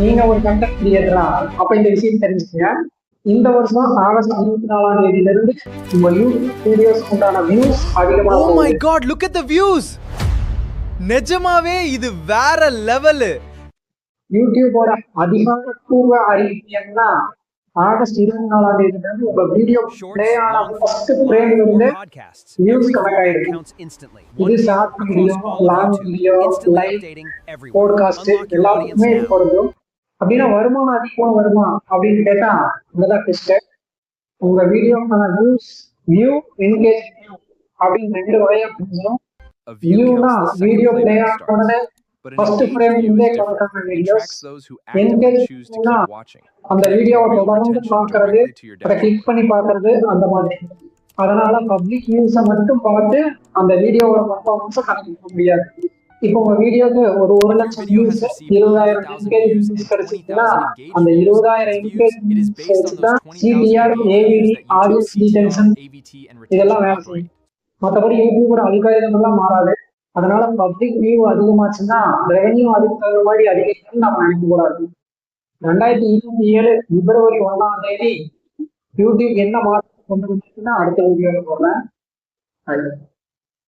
நீங்க ஒரு கண்டென்ட் கிரியேட்டரா அப்ப இந்த விஷயம் தெரிஞ்சுக்கங்க. இந்த வருஷம் ஆகஸ்ட் 24ஆம் தேதியில இருந்து உங்க யூடியூப் வீடியோஸ் உண்டான வியூஸ் அதிகமா Oh my போகுது. god, look at the views. நிஜமாவே இது வேற லெவல். யூடியூபோட அதிகாரப்பூர்வ அறிவிப்பு என்ன? ஆகஸ்ட் 24ஆம் தேதியில இருந்து உங்க வீடியோ பிளே ஆன ஃபர்ஸ்ட் ஃப்ரேம்ல இருந்து வியூஸ் கணக்காயிடும். இது short video, long video, live, podcast எல்லாத்துக்குமே இது பொருந்தும். அப்படின்னா வருமானம் அதிகமா வருமா அப்படின்னு கேட்டா அங்கதான் ட்விஸ்ட். உங்க வீடியோக்கான வியூ என்கேஜ் அப்படின்னு ரெண்டு வகையா பிரிஞ்சிடும். வியூனா வீடியோ பிளே ஆன உடனே ஃபர்ஸ்ட் ஃப்ரேம் இருந்தே கணக்கான வீடியோஸ். என்கேஜ்னா அந்த வீடியோவை தொடர்ந்து பார்க்கறது, அதை கிளிக் பண்ணி பார்க்கறது, அந்த மாதிரி. அதனால பப்ளிக் வியூஸை மட்டும் பார்த்து அந்த வீடியோவோட பர்ஃபார்மன்ஸை கணக்கிட முடியாது. இப்போ உங்க வீடியோக்கு ஒரு 1,00,000 வியூஸ், 20,000 என்கேஜ் வியூஸ் கிடைச்சிருச்சுன்னா அந்த 20,000 என்கேஜ் வியூஸ் தான் சிடிஆர், ஏவிடி, ஆடியன்ஸ் ரீடென்ஷன் இதெல்லாம் வேலை செய்யும். மற்றபடி யூடியூபோட அல்காரிதம் எல்லாம் மாறாது. அதனால பப்ளிக் வியூ அதிகமாச்சுன்னா ரெவன்யூ அதுக்கு தகுந்த மாதிரி அதிகரிக்கணும்னு நம்ம நினைக்க கூடாது. 2027 பிப்ரவரி 1ஆம் தேதி யூடியூப் என்ன மாற்றம் கொண்டு வந்துச்சுன்னா அடுத்த வீடியோல போடுறேன்.